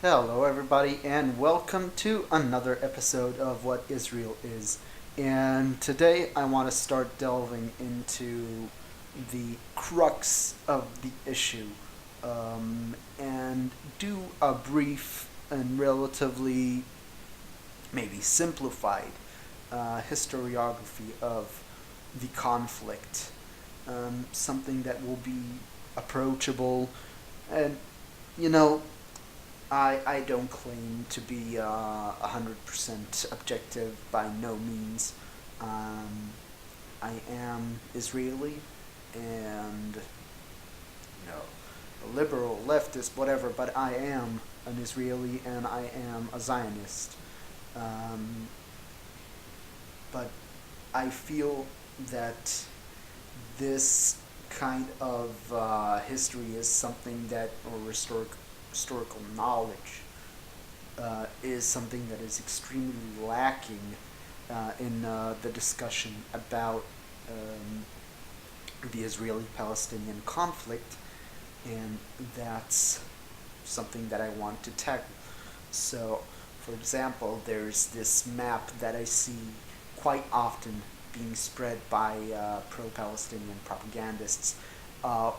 Hello, everybody, and welcome to another episode of What Israel Is. And today I want to start delving into the crux of the issue and do a brief and relatively maybe simplified historiography of the conflict. Something that will be approachable and, you know, I don't claim to be 100% objective by no means. Um, I am Israeli and, a liberal, leftist, whatever, but I am an Israeli and I am a Zionist. Um, but I feel that this kind of history is something that, or historical knowledge, is something that is extremely lacking in the discussion about the Israeli-Palestinian conflict, and that's something that I want to tackle. So, for example, there's this map that I see quite often being spread by pro-Palestinian propagandists,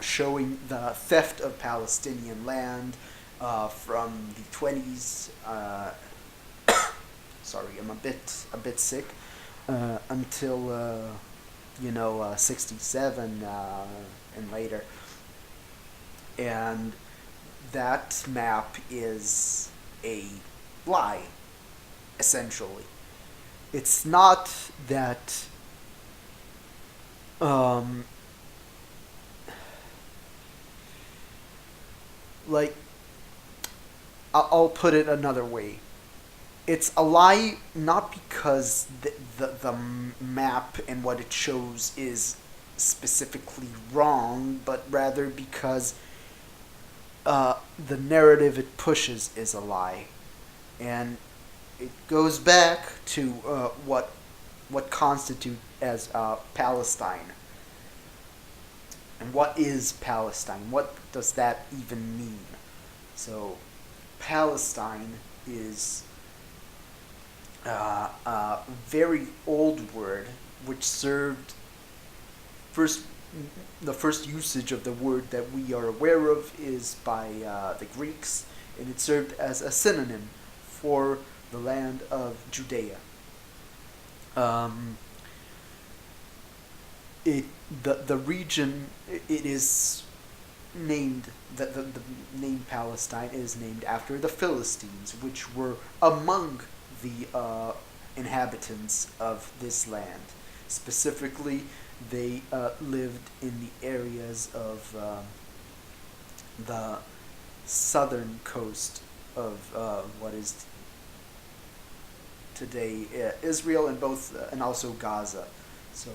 showing the theft of Palestinian land from the 20's. Sorry, I'm a bit sick. Until 67 and later, and that map is a lie, essentially. It's not that um, like I'll put it another way. It's a lie not because the map and what it shows is specifically wrong, but rather because the narrative it pushes is a lie, and it goes back to what constitute as Palestine. And what is Palestine? What does that even mean? So, Palestine is a very old word which served first. The first usage of the word that we are aware of is by the Greeks, and it served as a synonym for the land of Judea. Um, it the region it is named the name Palestine is named after the Philistines, which were among the inhabitants of this land. Specifically, they lived in the areas of the southern coast of what is today Israel, and both and also Gaza. So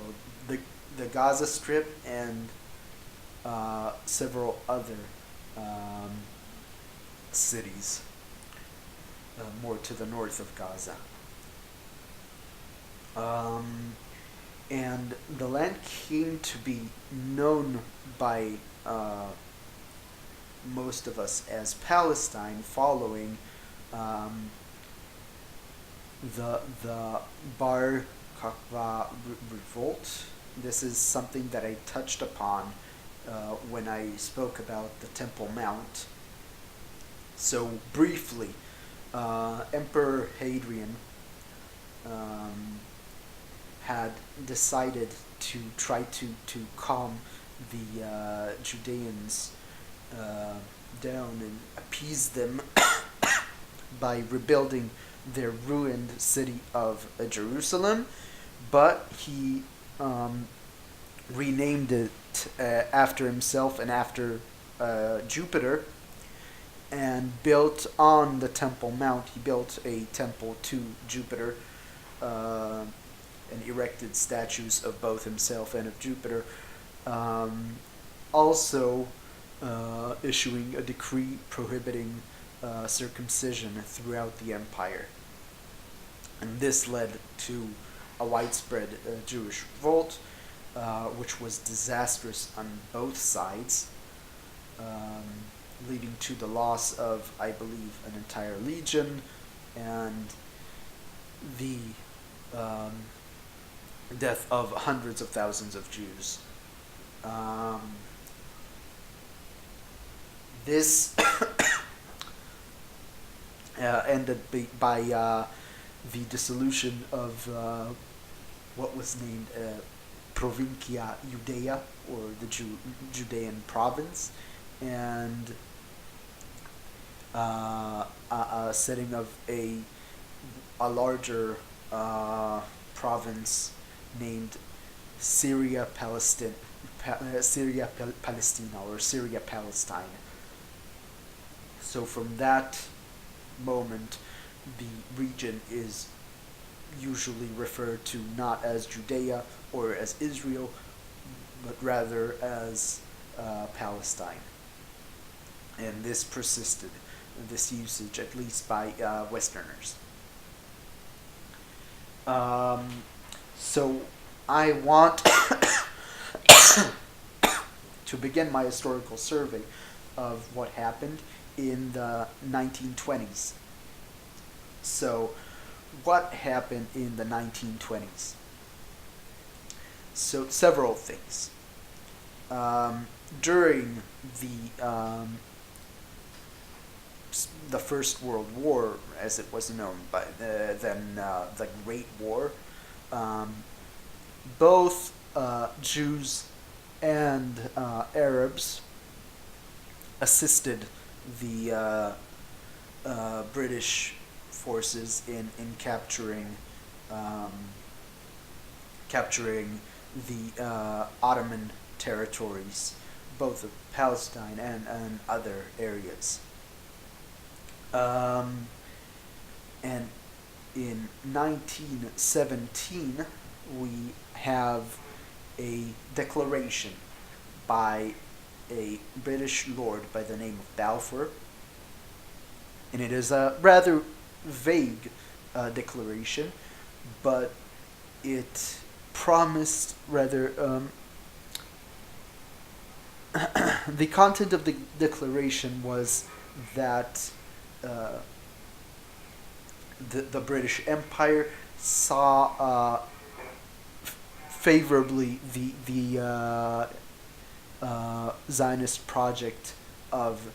the the Gaza Strip and several other um, cities more to the north of Gaza. Um, and the land came to be known by most of us as Palestine following um, the Bar Kokhba revolt. This is something that I touched upon when I spoke about the Temple Mount. So briefly, Emperor Hadrian um, had decided to try to calm the Judeans uh, down and appease them by rebuilding their ruined city of Jerusalem, but he um, renamed it after himself and after Jupiter, and built on the Temple Mount. He built a temple to Jupiter uh, and erected statues of both himself and of Jupiter. Um, Also, issuing a decree prohibiting circumcision throughout the empire. And this led to a widespread Jewish revolt, which was disastrous on both sides. Um, leading to the loss of, I believe, an entire legion and the death of hundreds of thousands of Jews. This ended by the dissolution of what was named Provincia Judea, or the Judean province, and a setting of a larger province named Syria Palestine, Palestina, or Syria Palestine. So from that moment, the region is usually referred to not as Judea or as Israel, but rather as Palestine. And this persisted, this usage, at least by Westerners. So I want to begin my historical survey of what happened in the 1920s. So, what happened in the 1920s? So, several things. During the First World War, as it was known by then the Great War, both Jews and Arabs assisted the British forces in capturing the Ottoman territories, both of Palestine and other areas. And in 1917, we have a declaration by a British lord by the name of Balfour, and it is a rather vague declaration, but it promised rather the content of the declaration was that the British Empire saw favorably the Zionist project of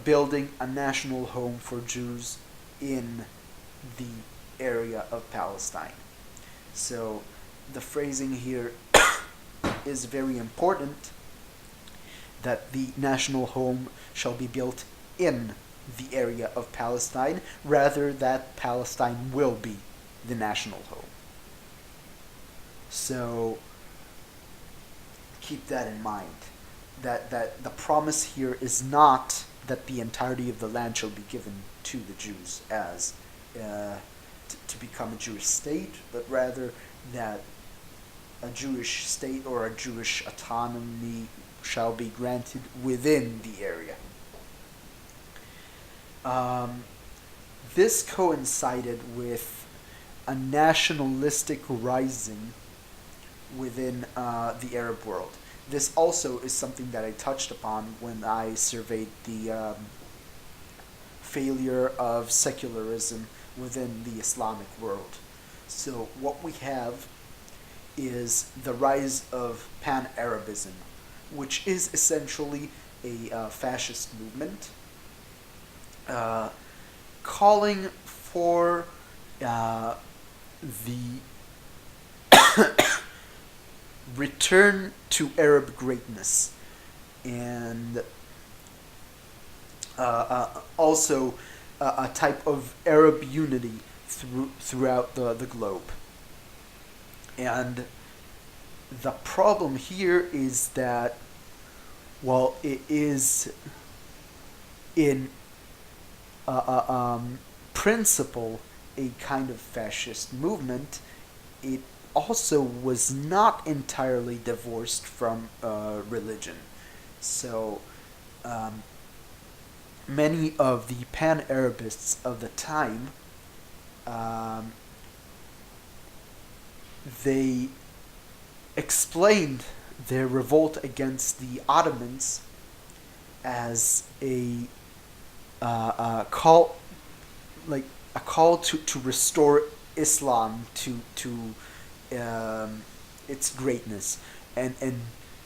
building a national home for Jews in the area of Palestine. So the phrasing here is very important, that the national home shall be built in the area of Palestine, rather that Palestine will be the national home. So keep that in mind, that the promise here is not that the entirety of the land shall be given to the Jews as to become a Jewish state, but rather that a Jewish state or a Jewish autonomy shall be granted within the area. This coincided with a nationalistic rising within the Arab world. This also is something that I touched upon when I surveyed the failure of secularism within the Islamic world. So what we have is the rise of Pan-Arabism, which is essentially a fascist movement calling for the return to Arab greatness, and also a type of Arab unity throughout the globe. And the problem here is that while it is in principle a kind of fascist movement, it also was not entirely divorced from religion. So many of the Pan-Arabists of the time, they explained their revolt against the Ottomans as call, like a call to restore Islam to its greatness, and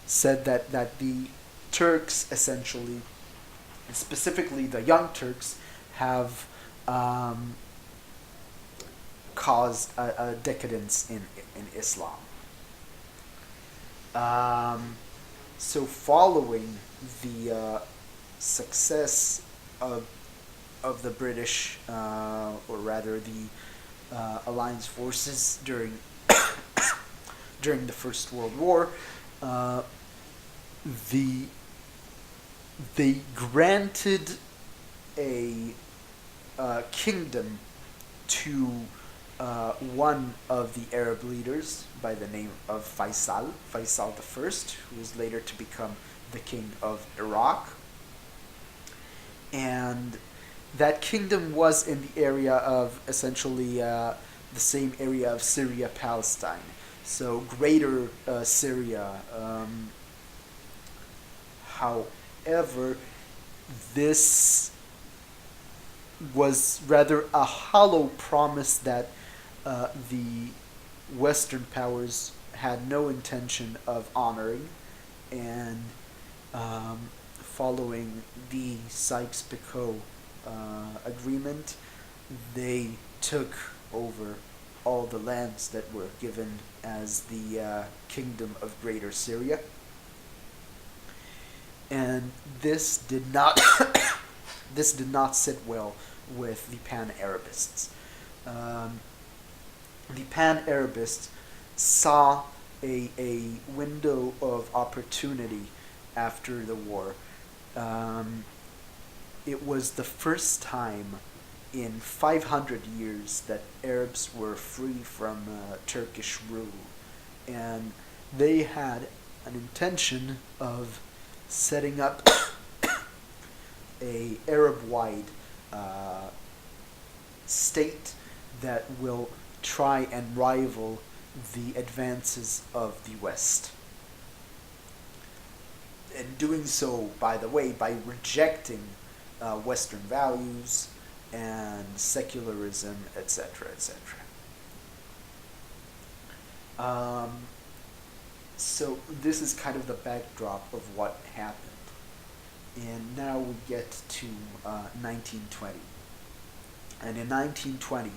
said that the Turks essentially, specifically the young Turks, have caused a decadence in Islam. Um, so following the success of the British, or rather the Alliance forces during the First World War, uh, the they granted a kingdom to one of the Arab leaders by the name of Faisal the First, who was later to become the king of Iraq. And that kingdom was in the area of essentially the same area of Syria, Palestine. So greater Syria. However, this was rather a hollow promise that the Western powers had no intention of honoring, and following the Sykes-Picot agreement, they took over all the lands that were given as the Kingdom of Greater Syria. And this did not this did not sit well with the Pan-Arabists. Um, the Pan-Arabists saw a window of opportunity after the war. Um, it was the first time in 500 years that Arabs were free from Turkish rule, and they had an intention of setting up a Arab-wide state that will try and rival the advances of the West. And doing so, by the way, by rejecting Western values and secularism, etc., etc. So this is kind of the backdrop of what happened. And now we get to 1920. And in 1920,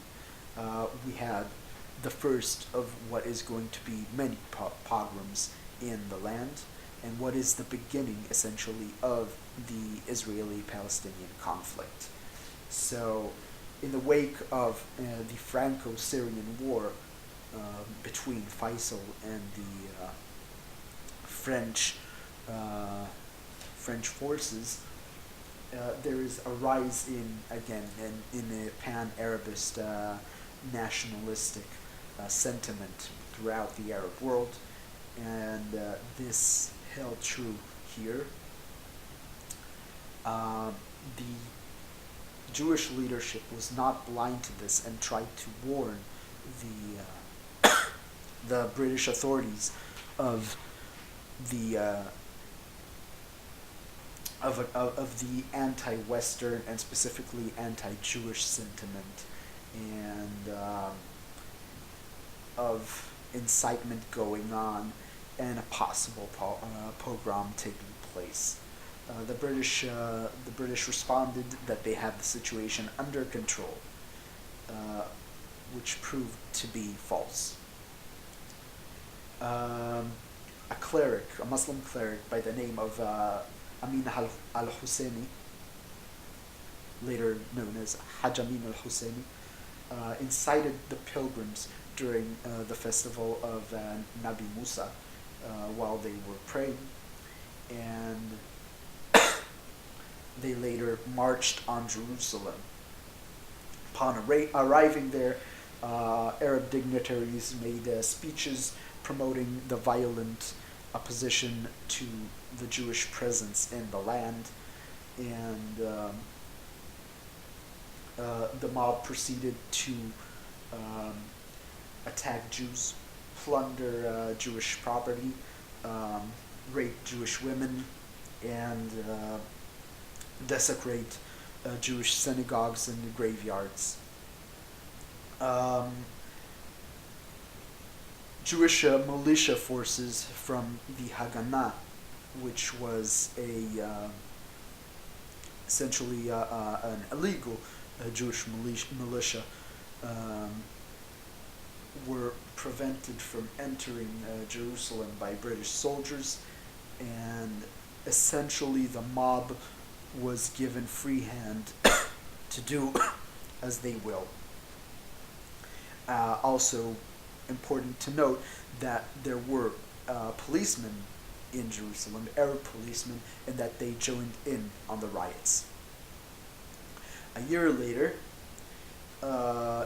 we had the first of what is going to be many pogroms in the land, and what is the beginning, essentially, of the Israeli-Palestinian conflict. So, in the wake of the Franco-Syrian war between Faisal and the French forces, there is a rise in the Pan-Arabist nationalistic sentiment throughout the Arab world, and this held true here. The Jewish leadership was not blind to this and tried to warn the British authorities of the of the anti-Western and specifically anti-Jewish sentiment, and of incitement going on, and a possible pogrom taking place. The British responded that they had the situation under control, which proved to be false. A cleric, a Muslim cleric by the name of Amin Al-Husseini, later known as Hajj Amin Al-Husseini, incited the pilgrims during the festival of Nabi Musa while they were praying, and they later marched on Jerusalem. Upon arriving there, Arab dignitaries made speeches promoting the violent opposition to the Jewish presence in the land, and the mob proceeded to attack Jews, plunder Jewish property, rape Jewish women, and desecrate Jewish synagogues and graveyards. Um, Jewish militia forces from the Haganah, which was essentially an illegal Jewish militia, um, were prevented from entering Jerusalem by British soldiers, and essentially the mob was given free hand to do as they will. Also important to note that there were policemen in Jerusalem, Arab policemen, and that they joined in on the riots. A year later,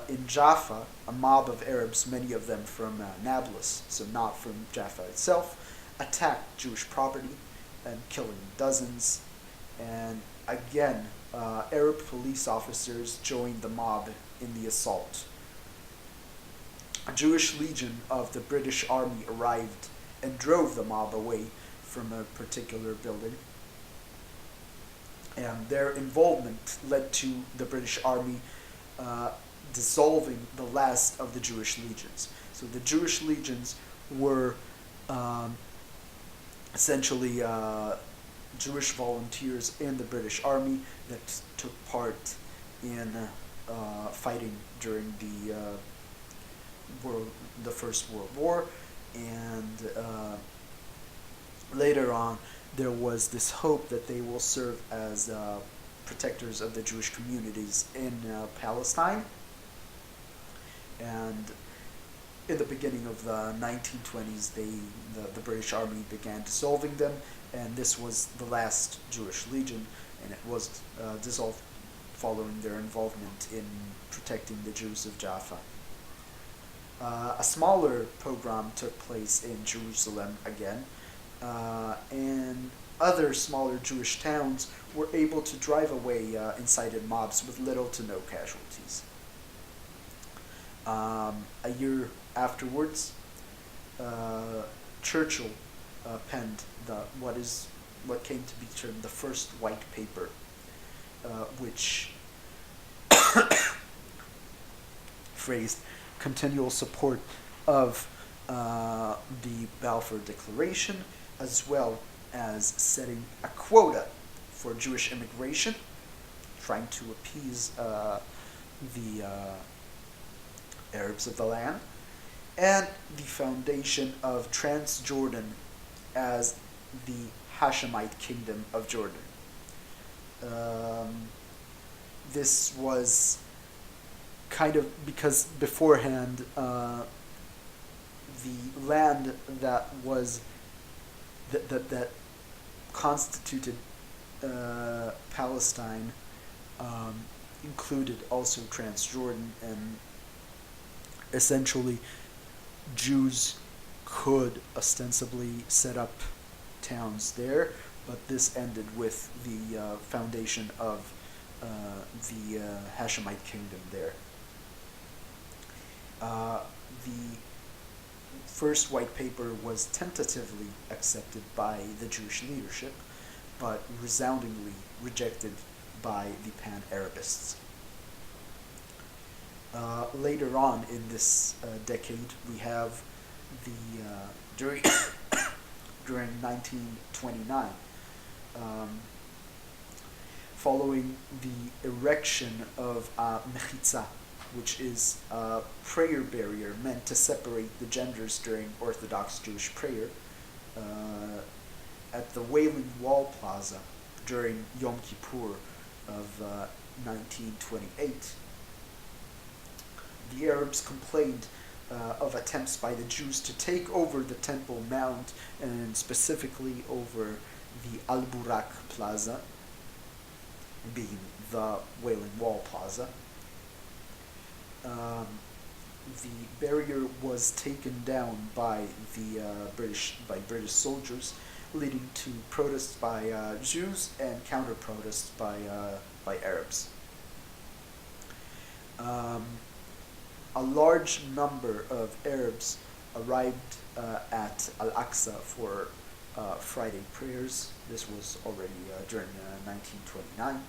in Jaffa, a mob of Arabs, many of them from Nablus, so not from Jaffa itself, attacked Jewish property and killing dozens. And again, Arab police officers joined the mob in the assault. A Jewish legion of the British Army arrived and drove the mob away from a particular building. And their involvement led to the British Army dissolving the last of the Jewish legions. So the Jewish legions were essentially Jewish volunteers in the British Army that took part in fighting during the First World War, and later on there was this hope that they will serve as protectors of the Jewish communities in Palestine. And in the beginning of the 1920s, the British Army began dissolving them, and this was the last Jewish legion, and it was dissolved following their involvement in protecting the Jews of Jaffa. A smaller pogrom took place in Jerusalem again, and other smaller Jewish towns were able to drive away incited mobs with little to no casualties. A year afterwards, Churchill penned what came to be termed the first white paper, which phrased continual support of the Balfour Declaration, as well as setting a quota for Jewish immigration, trying to appease the Arabs of the land, and the foundation of Transjordan as the Hashemite Kingdom of Jordan. This was kind of because beforehand the land that was that constituted Palestine included also Transjordan, and essentially Jews could ostensibly set up towns there, but this ended with the foundation of the Hashemite kingdom there. The first white paper was tentatively accepted by the Jewish leadership, but resoundingly rejected by the Pan-Arabists. Later on in this decade, we have during 1929, following the erection of mechitza, which is a prayer barrier meant to separate the genders during Orthodox Jewish prayer, at the Wailing Wall Plaza during Yom Kippur of 1928. The Arabs complained of attempts by the Jews to take over the Temple Mount, and specifically over the Al-Burak Plaza, being the Wailing Wall Plaza. The barrier was taken down by British soldiers, leading to protests by Jews and counter-protests by Arabs. A large number of Arabs arrived at Al-Aqsa for Friday prayers. This was already during 1929.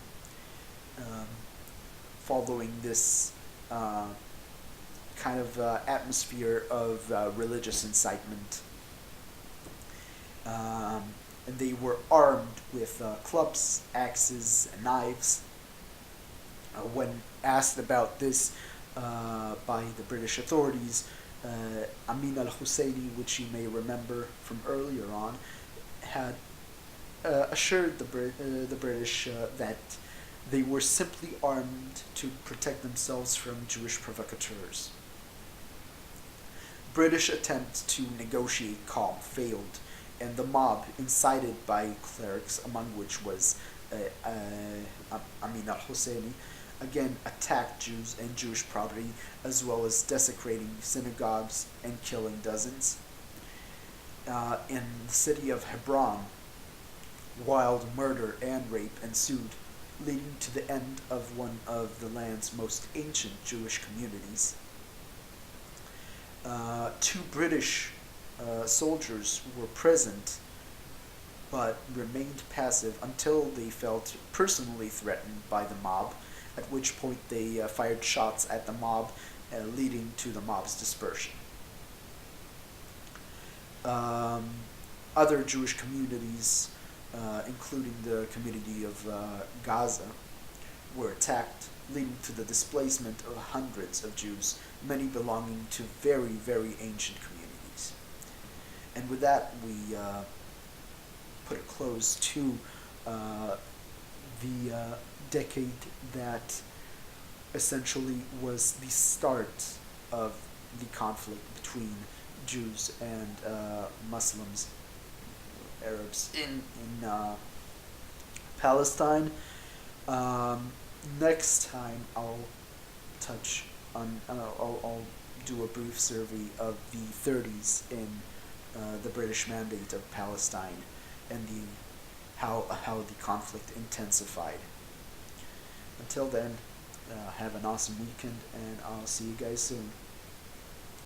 Um, Following this kind of atmosphere of religious incitement, and they were armed with clubs, axes, and knives. When asked about this by the British authorities, Amin Al-Husseini, which you may remember from earlier on, had assured the British that they were simply armed to protect themselves from Jewish provocateurs. British attempt to negotiate calm failed, and the mob, incited by clerics, among which was Amin al-Husseini, again attacked Jews and Jewish property, as well as desecrating synagogues and killing dozens. In the city of Hebron, wild murder and rape ensued, leading to the end of one of the land's most ancient Jewish communities. Two British soldiers were present, but remained passive until they felt personally threatened by the mob, at which point they fired shots at the mob, leading to the mob's dispersion. Other Jewish communities, including the community of Gaza, were attacked, leading to the displacement of hundreds of Jews, many belonging to very, very ancient communities. And with that, we put a close to the decade that essentially was the start of the conflict between Jews and Muslims, Arabs in Palestine. Next time I'll touch on, I'll do a brief survey of the 30's in the British Mandate of Palestine and how the conflict intensified. Until then, have an awesome weekend, and I'll see you guys soon.